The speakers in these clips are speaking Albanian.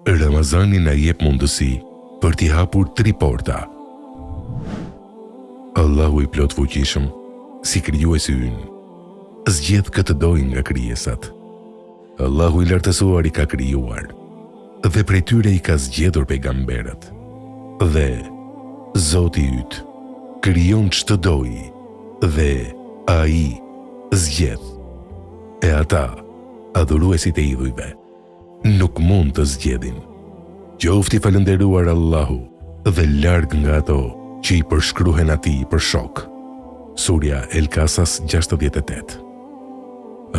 Ramazani na jep mundësi për t'i hapur 3 porta. Allahu i plot fuqishëm, si krijuesi ynë, zgjedh këtë dojë nga krijesat. Allahu i lartësuar i ka krijuar, dhe prej tyre i ka zgjedhur pejgamberët. Dhe Zoti yt krijon çdo dojë, dhe ai zgjedh. E ata, adhuruesit e idhujve, nuk mund të zgjedhin. Qofti falënderuar Allahu dhe larg nga ato që i përshkruhen atij për shok. Surja El Kasas 68.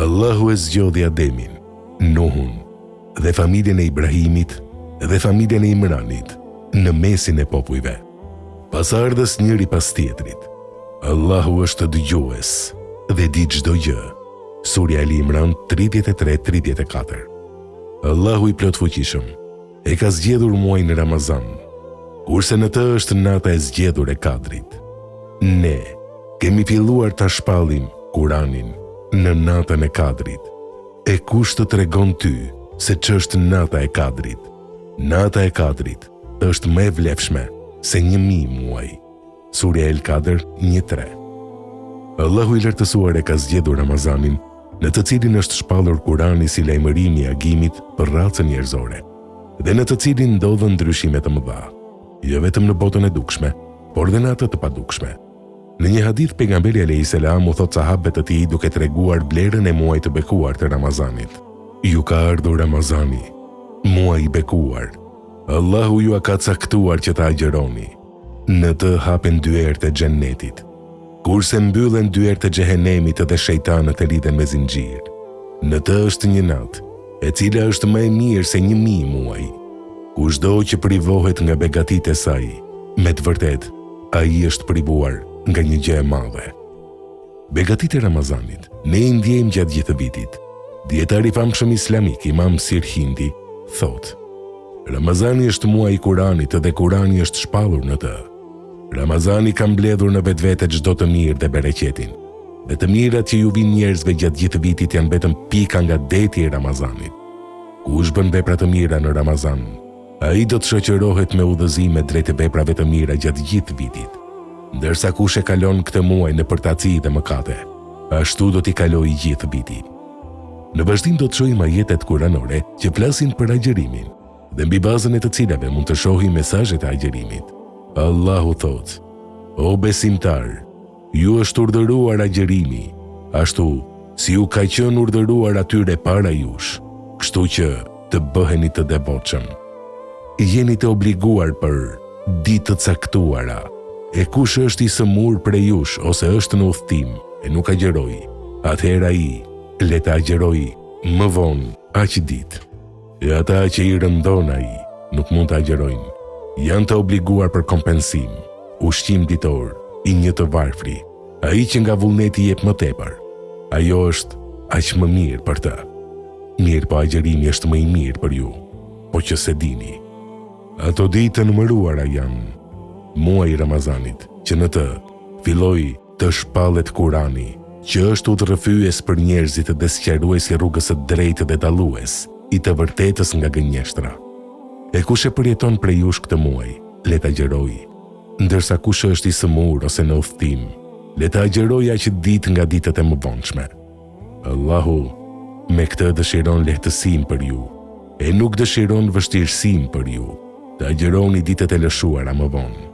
Allahu e zgjodhi Ademin, Nuhun dhe familjen e Ibrahimit dhe familjen e Imranit në mesin e popujve, pasardhës njëri pas tjetrit. Allahu është dëgjues dhe di çdo gjë. Surja El Imran 33-34. Allahu i plot fuqishëm e ka zgjedhur muajin Ramazan, kurse në të është nata e zgjedhur e Kadrit. Ne kemi filluar ta shpallim Kuranin në natën e Kadrit. E kush të tregon ty se ç'është nata e Kadrit? Nata e Kadrit është më e vlefshme se 1000 muaj. Surja El Kadr 1:3. Allahu i lartësuar e ka zgjedhur Ramazanin, në të cilin është shpallur Kurani si lajmërimi i agimit për racën njerëzore, dhe në të cilin ndodhen ndryshime të mëdha, jo vetëm në botën e dukshme, por dhe në atë të padukshme. Në një hadith pejgamberi alayhis salam u thot sahabëve të tij duke treguar vlerën e muajit të bekuar të Ramazanit: Ju ka ardhur Ramazani, muaji i bekuar. Allahu ju ka caktuar që ta agjeroni. Në të hapen dyert e xhennetit, kurse mbyllen dyert e xhehenemit dhe shejtanët e lidhen me zinxhir. Në të është një natë, e cila është më e mirë se 1000 muaj. Kushdo që privohet nga begatitë e saj, me të vërtet, ai është privuar nga një gjë e madhe. Begatitë e Ramazanit ne i ndjejmë gjatë gjithë vitit. Dietari i famshëm islamik Imam Sirhindi thot: Ramazani është muaji i Kuranit dhe Kurani është shpallur në të. Ramazani ka mbledhur në vetvete çdo të mirë dhe bereqetin. Dhe të mirat që ju vijnë njerëzve gjatë gjithë vitit janë vetëm pika nga deti i Ramazanit. Kush bën vepra të mira në Ramazan, ai do të shoqërohet me udhëzime drejt veprave të mira gjatë gjithë vitit. Ndërsa kush e kalon këtë muaj në përtaci dhe mëkate, ashtu do t'i kalojë gjithë viti. Në vazhdim do të shohim ajetet kuranore që flasin për agjërimin, dhe mbi bazën e të cilave mund të shohim mesazhet e agjërimit. Allahu thot: O besimtar, ju është urdhëruar agjërimi, ashtu si ju ka qenë urdhëruar atyre para jush, kështu që të bëheni të devotshëm. Jeni të obliguar për ditë të caktuara, e kush është i sëmur prej jush ose është në udhtim e nuk agjeroj, atëherë ai le të agjeroj më vonë aq ditë. E ata që i rëndon ai nuk mund të agjerojnë, janë të obliguar për kompensim, ushqim ditor i një të varfri, ai që nga vullneti jep më tepër. Ajo është aq më mirë për të. Mirë po agjerimi është më i mirë për ju, po që se dini. Ato ditë të numëruara janë muaji i Ramazanit, që në të filloi të shpallet Kurani, që është udhërrëfyes për njerëzit dhe sqaruesi rrugës së drejtë dhe dallues i të vërtetës nga gënjeshtra. E kush e përjeton prej jush këtë muaj, le ta agjerojë, ndërsa kush është i sëmur ose në udhtim, le ta agjerojë aq ditë nga ditët e mëvonshme. Allahu me këtë dëshiron lehtësim për ju, e nuk dëshiron vështirësim për ju. Të agjeroni ditët e lëshuara më vonë,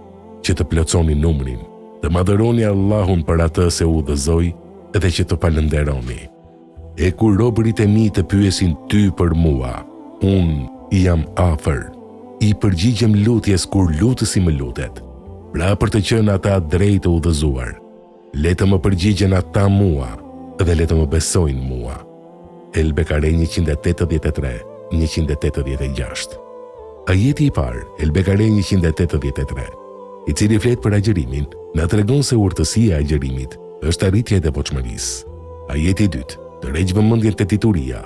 që të plotësoni numrin, të madhëroni Allahun për atë se u udhëzoi dhe që të falënderoni. E kur robërit e mi të pyesin ty për mua, unë jam afër, i përgjigjem lutjes kur lutësi më lutet, pra për të qenë ata drejt të udhëzuar. Le të më përgjigjen ata mua dhe le të më besojnë mua. El Bekare 183-186. Ajeti i parë, El Bekare 183, i cili flet për agjërimin, na tregon se urtësia e agjërimit është arritja e devotshmërisë. Ajeti i dytë, tërheq vëmendjen te tituria,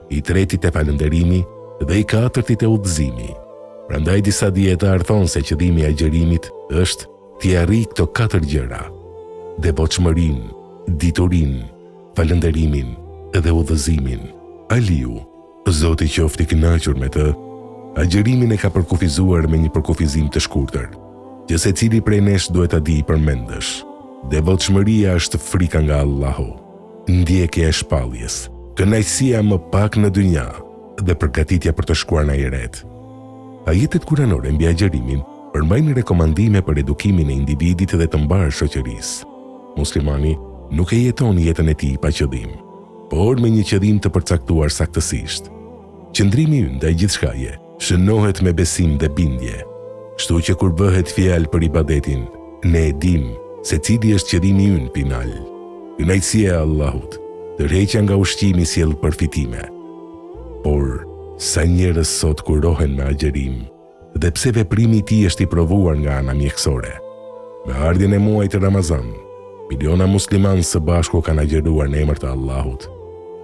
i treti te falënderimi dhe i katërti te udhëzimi. Prandaj disa dietar thonë se qëllimi i agjërimit është t'i arrijë këto 4 gjëra: devotshmërinë, diturinë, falënderimin dhe udhëzimin. Aliu, Zoti qoftë i kënaqur me të, Agjerimin e ka përkufizuar me një përkufizim të shkurtër, që secili prej nesh duhet ta di përmendësh. Devotshmëria është frika nga Allahu, ndjekja e shpalljes, kënaqësia më pak në dynja dhe përgatitja për të shkuar në ahiret. Ajetet kuranore mbi agjerimin përmbajnë rekomandime për edukimin e individit dhe të mbarë shoqërisë. Muslimani nuk e jeton jetën e tij pa qëllim, por me një qëllim të përcaktuar saktësisht. Qëndrimi ynë ndaj gjithçkaje shënohet me besim dhe bindje. Kështu që kur bëhet fjalë për ibadetin, ne e dim se cili është qëllimi ynë final. Kënaqësia e Allahut, tërheqja nga ushqimi sjell përfitime. Por sa njerëz sot kurohen me agjerim, dhe pse veprimi i tij është i provuar nga ana mjekësore. Me ardhjen e muajit Ramazan, miliona muslimanë së bashku kanë agjeruar në emër të Allahut.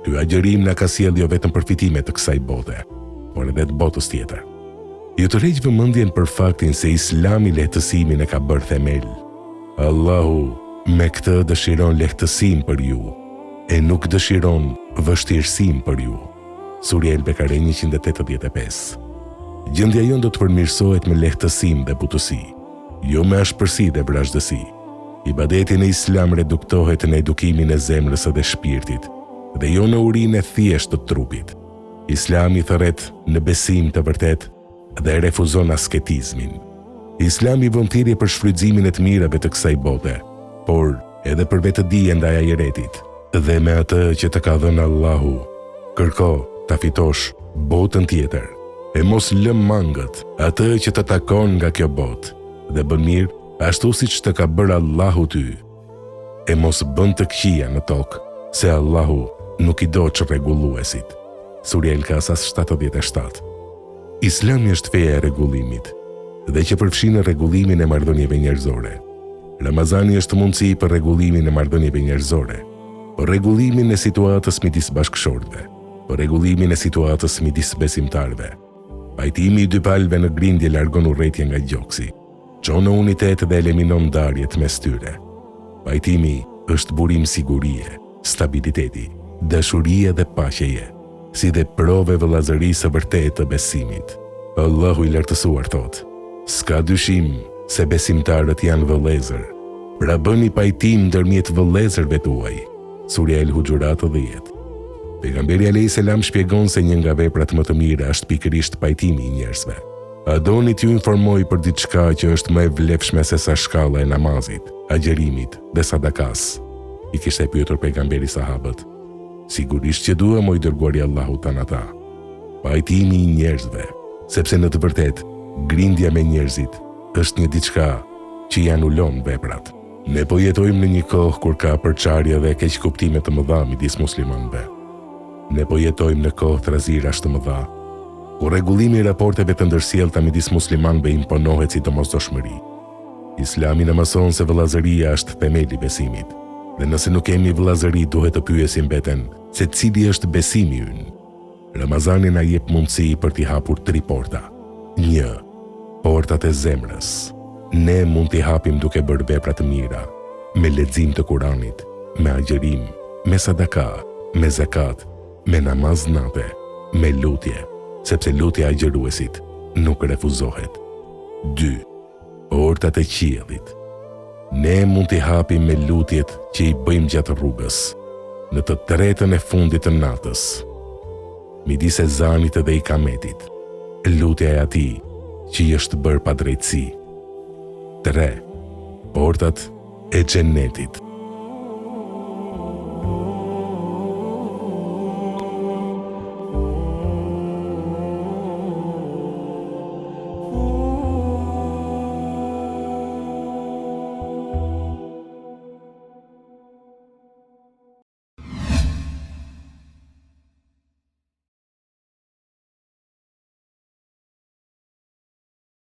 Ky agjerim na ka sjellë jo vetëm përfitime të kësaj bote, por edhe të botës tjetër. Ju tërheq vëmendjen për faktin se Islami lehtësimin e ka bërë themel. Allahu me këtë dëshiron lehtësim për ju, e nuk dëshiron vështirësim për ju. Surja El-Bekare 185. Gjendja jonë do të përmirësohet me lehtësim dhe butësi, jo me ashpërsi dhe vrazhdësi. Ibadeti në Islam reduktohet në edukimin e zemrës dhe shpirtit, dhe jo në urinë e thjeshtë të trupit. Islami thërret në besim të vërtet dhe refuzon asketizmin. Islami vën thirrje për shfrytëzimin e të mirave të kësaj bote, por edhe për vetëdije ndaj ahiretit, dhe me atë që të ka dhënë Allahu, kërko ta fitosh botën tjetër, e mos lë mangët atë që të takon nga kjo botë, dhe bën mirë ashtu siç të ka bërë Allahu ty. E mos bën të këqija në tokë, se Allahu nuk i do çrregulluesit. Surja El-Kasas 77. Islami është feja e rregullimit, dhe që përfshin rregullimin e marrëdhënieve njerëzore. Ramazani është mundësi për rregullimin e marrëdhënieve njerëzore, për rregullimin e situatës midis bashkëshortëve, për rregullimin e situatës midis besimtarëve. Pajtimi i dy palëve në grindje largon urrëtitje nga gjoksi, çon në unitet dhe eliminon ndarjet mes tyre. Pajtimi është burim sigurie, stabiliteti, dashurie dhe paqeje, si dhe prove vëllazërisë së vërtetë të besimit. Allahu i lartësuar thot: s'ka dyshim se besimtarët janë vëllezër, pra bëni pajtim ndërmjet vëllezërve tuaj. Surja El-Hujurat 10. Pejgamberi alayhis salam shpjegon se një nga veprat më të mira është pikërisht pajtimi i njerëzve. A doni t'ju informoj për diçka që është më e vlefshme se sa shkalla e namazit, agjerimit dhe sadakas? I kishte pyetur pejgamberi sahabët. Sigurisht që duhem, o i dërguari i Allahut tan ata. Pajtimi i njerëzve, sepse në të vërtetë grindja me njerëzit është një diçka që i anulon veprat. Ne po jetojmë në një kohë kur ka përçarje dhe keqkuptime të mëdha midis muslimanëve. Ne po jetojmë në kohë trazirash të mëdha, ku rregullimi i raporteve të ndërsjellta midis muslimanëve imponohet si domosdoshmëri. Islami na mëson se vëllazëria është themeli i besimit, dhe nëse nuk kemi vëllazëri duhet të pyesim veten se cili është besimi ynë. Ramazani na jep mundësi për t'i hapur 3 porta. 1. Portat e zemrës. Ne mund t'i hapim duke bërë vepra të mira, me lexim të Kuranit, me agjerim, me sadaka, me zakat, me namaz natë, me lutje, sepse lutja e agjeruesit nuk refuzohet. 2. Portat e qiellit. Ne mund t'i hapim me lutjet që i bëjmë gjatë rrugës, në të tretën e fundit të natës, midis ezanit dhe ikametit, lutja e atij që i është bërë pa drejtësi. 3. Portat e xhenetit.